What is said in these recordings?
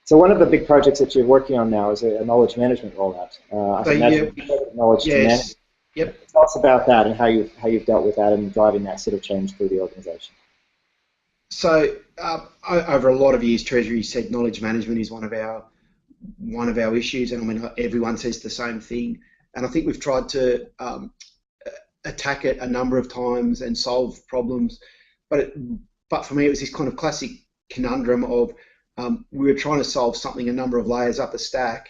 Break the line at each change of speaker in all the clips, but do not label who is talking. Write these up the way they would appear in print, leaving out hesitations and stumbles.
So one of the big projects that you're working on now is a knowledge management rollout. I
So
can imagine knowledge to manage.
yes, yep.
Tell us about that and how you've dealt with that and driving that sort of change through the organisation.
So over a lot of years, Treasury said knowledge management is one of our issues, and I mean everyone says the same thing. And I think we've tried to attack it a number of times and solve problems, but for me it was this kind of classic conundrum of we were trying to solve something a number of layers up the stack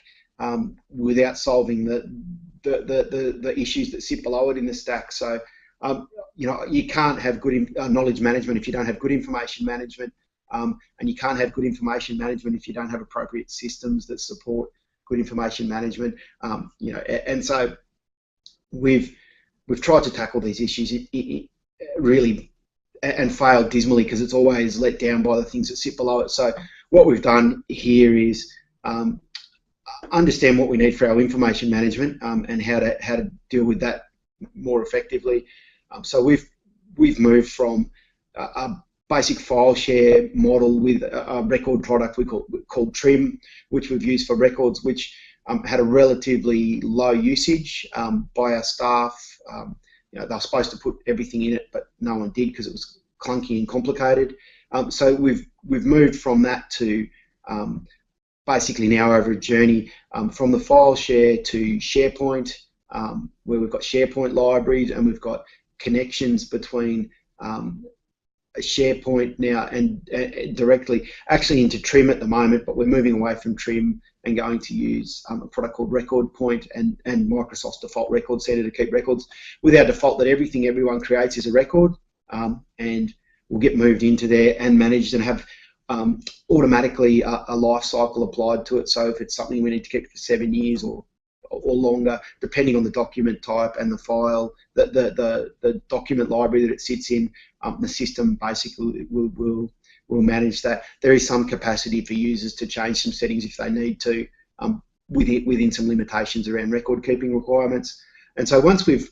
without solving the issues that sit below it in the stack. So you can't have good knowledge management if you don't have good information management, and you can't have good information management if you don't have appropriate systems that support good information management. And so we've tried to tackle these issues really and failed dismally because it's always let down by the things that sit below it. So what we've done here is understand what we need for our information management and how to deal with that more effectively. So we've moved from a basic file share model with a record product called Trim, which we've used for records, which had a relatively low usage by our staff. They were supposed to put everything in it, but no one did because it was clunky and complicated. So we've moved from that to basically now over a journey from the file share to SharePoint, where we've got SharePoint libraries and we've got connections between SharePoint now and directly actually into Trim at the moment, but we're moving away from Trim and going to use a product called Record Point and Microsoft's default record center to keep records with our default that everything everyone creates is a record, and will get moved into there and managed and have automatically a life cycle applied to it. So if it's something we need to keep for 7 years or longer, depending on the document type and the file, the document library that it sits in, the system basically will manage that. There is some capacity for users to change some settings if they need to, within some limitations around record keeping requirements. And so once we've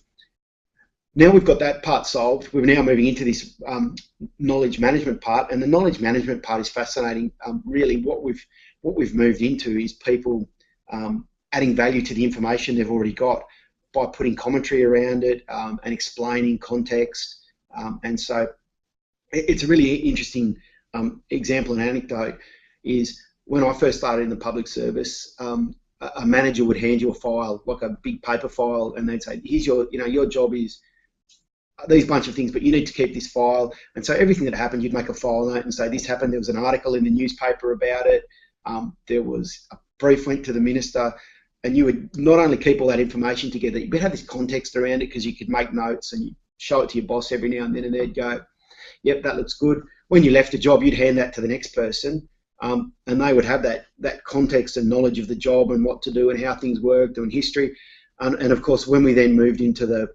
got that part solved, we're now moving into this knowledge management part, and the knowledge management part is fascinating. Really, what we've moved into is people adding value to the information they've already got by putting commentary around it and explaining context. And so it's a really interesting example and anecdote is when I first started in the public service, a manager would hand you a file, like a big paper file, and they'd say, here's your job is these bunch of things, but you need to keep this file. And so everything that happened, you'd make a file note and say, this happened, there was an article in the newspaper about it, there was a brief went to the minister, and you would not only keep all that information together, you would have this context around it because you could make notes and you show it to your boss every now and then, and they'd go, yep, that looks good. When you left a job, you'd hand that to the next person, and they would have that context and knowledge of the job and what to do and how things worked and history. And of course, when we then moved into the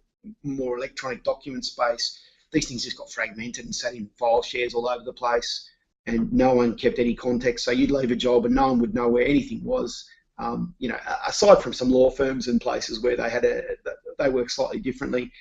more electronic document space, these things just got fragmented and sat in file shares all over the place, and no one kept any context. So you'd leave a job and no one would know where anything was. Aside from some law firms and places where they work slightly differently,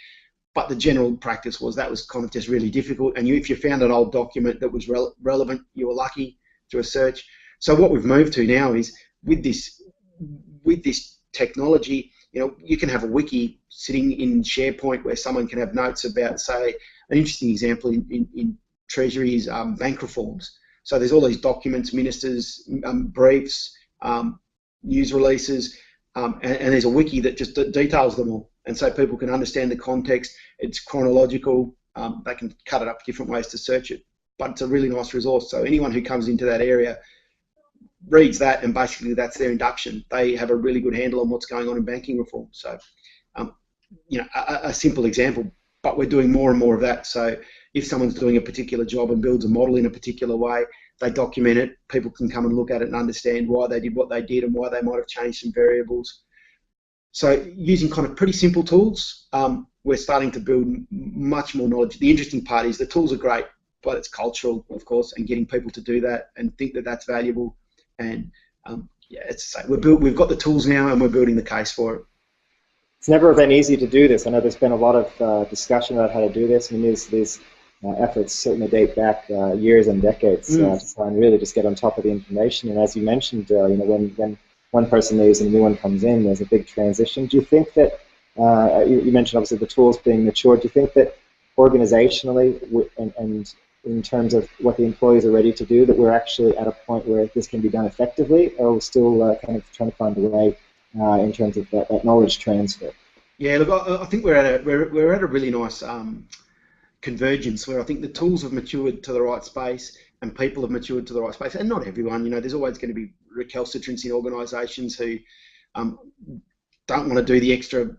but the general practice was that was kind of just really difficult. And if you found an old document that was relevant, you were lucky through a search. So what we've moved to now is with this technology, you can have a wiki sitting in SharePoint where someone can have notes about, say, an interesting example in Treasury is bank reforms. So there's all these documents, ministers, briefs, news releases, and there's a wiki that just details them all. And so people can understand the context. It's chronological. They can cut it up different ways to search it, but it's a really nice resource. So anyone who comes into that area reads that, and basically that's their induction. They have a really good handle on what's going on in banking reform. So, a simple example, but we're doing more and more of that. So if someone's doing a particular job and builds a model in a particular way, they document it. People can come and look at it and understand why they did what they did and why they might have changed some variables. So using kind of pretty simple tools, we're starting to build much more knowledge. The interesting part is the tools are great, but it's cultural, of course, and getting people to do that and think that that's valuable. And we've got the tools now, and we're building the case for it.
It's never been easy to do this. I know there's been a lot of discussion about how to do this. I mean, there's efforts certainly date back years and decades to try and really just get on top of the information. And as you mentioned, when one person leaves and a new one comes in, there's a big transition. Do you think that you mentioned obviously the tools being matured? Do you think that organizationally and in terms of what the employees are ready to do, that we're actually at a point where this can be done effectively, or we're still kind of trying to find a way in terms of that knowledge transfer?
Yeah, look, I think we're at a really nice convergence where I think the tools have matured to the right space and people have matured to the right space. And not everyone, there's always going to be recalcitrants in organisations who don't want to do the extra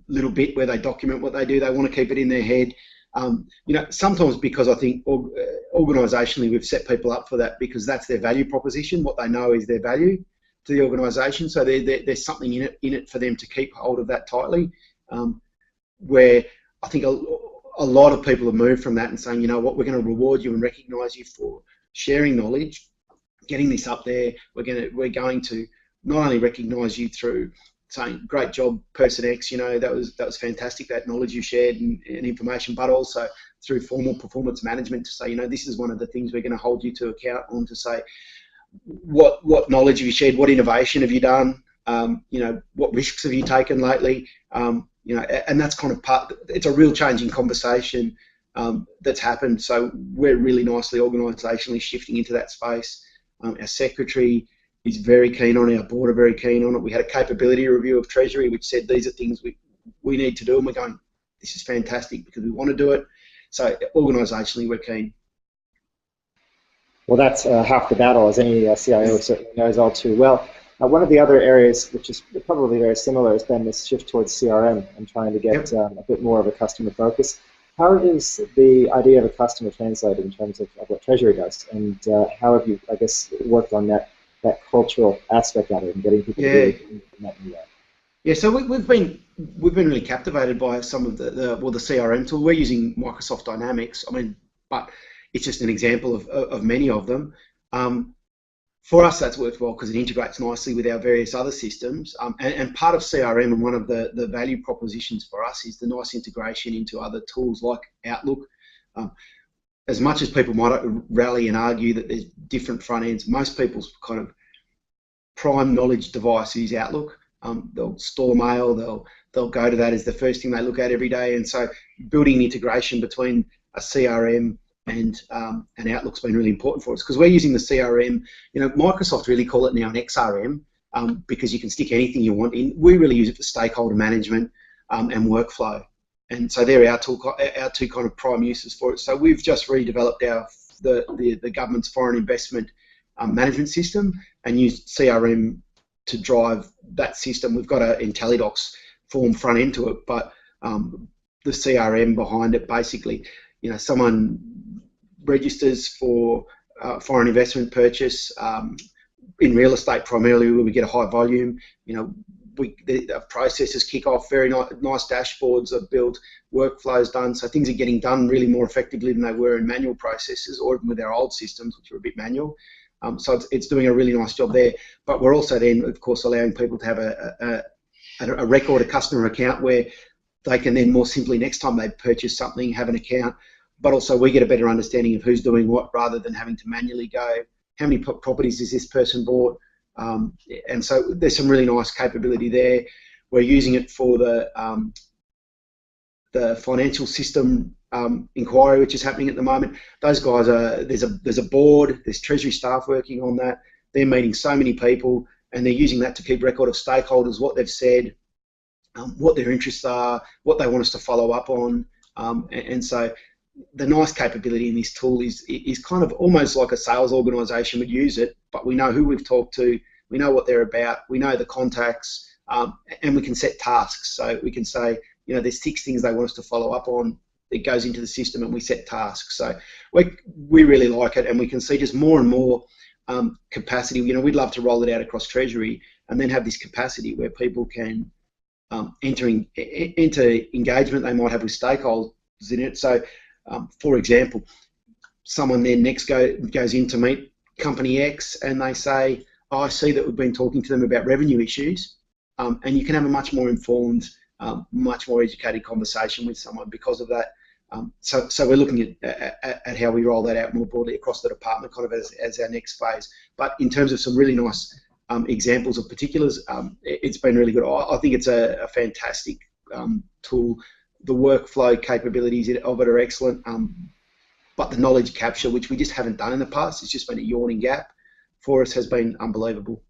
little bit where they document what they do. They want to keep it in their head. Sometimes because I think organisationally we've set people up for that because that's their value proposition. What they know is their value to the organisation. So there's something in it for them to keep hold of that tightly. Where I think a lot of people have moved from that and saying, you know what, we're going to reward you and recognise you for sharing knowledge, getting this up there. We're going to not only recognise you through saying, great job, person X, that was fantastic, that knowledge you shared and information, but also through formal performance management to say, this is one of the things we're going to hold you to account on, to say, what knowledge have you shared, what innovation have you done, what risks have you taken lately, and that's kind of it's a real change in conversation that's happened. So we're really nicely organisationally shifting into that space. Our secretary is very keen on it, our board are very keen on it. We had a capability review of Treasury which said these are things we need to do, and we're going, this is fantastic because we want to do it. So organisationally we're keen.
Well, that's half the battle, as any CIO certainly knows all too well. One of the other areas, which is probably very similar, has been this shift towards CRM and trying to get a bit more of a customer focus. How is the idea of a customer translated in terms of what Treasury does, and how have you, I guess, worked on that cultural aspect of it and getting people to do that new way?
Yeah, so we've been really captivated by some of the CRM tool. We're using Microsoft Dynamics. But it's just an example of many of them. For us, that's worked well because it integrates nicely with our various other systems. And part of CRM and one of the value propositions for us is the nice integration into other tools like Outlook. As much as people might rally and argue that there's different front ends, most people's kind of prime knowledge device is Outlook. They'll store mail, they'll go to that as the first thing they look at every day. And so building integration between a CRM and Outlook's been really important for us because we're using the CRM. Microsoft really call it now an XRM because you can stick anything you want in. We really use it for stakeholder management and workflow, and so they're our two kind of prime uses for it. So we've just redeveloped the government's foreign investment management system and used CRM to drive that system. We've got an IntelliDocs form front end to it, but the CRM behind it basically, someone registers for foreign investment purchase in real estate primarily where we get a high volume. The processes kick off, very nice dashboards are built, workflows done, so things are getting done really more effectively than they were in manual processes or even with our old systems which were a bit manual. So it's doing a really nice job there, but we're also then of course allowing people to have a record, a customer account where they can then more simply next time they purchase something have an account. But also we get a better understanding of who's doing what rather than having to manually go, how many properties has this person bought? And so there's some really nice capability there. We're using it for the financial system inquiry which is happening at the moment. Those guys there's a board, there's Treasury staff working on that. They're meeting so many people and they're using that to keep record of stakeholders, what they've said, what their interests are, what they want us to follow up on. And so the nice capability in this tool is kind of almost like a sales organisation would use it, but we know who we've talked to, we know what they're about, we know the contacts, and we can set tasks. So we can say, there's 6 things they want us to follow up on. It goes into the system and we set tasks. So we really like it, and we can see just more and more capacity. We'd love to roll it out across Treasury and then have this capacity where people can enter engagement they might have with stakeholders in it. So for example, someone then next goes in to meet company X and they say, I see that we've been talking to them about revenue issues, and you can have a much more informed, much more educated conversation with someone because of that. So we're looking at how we roll that out more broadly across the department, kind of as our next phase. But in terms of some really nice examples of particulars, it's been really good. I think it's a fantastic tool. The workflow capabilities of it are excellent, but the knowledge capture, which we just haven't done in the past, it's just been a yawning gap for us, has been unbelievable.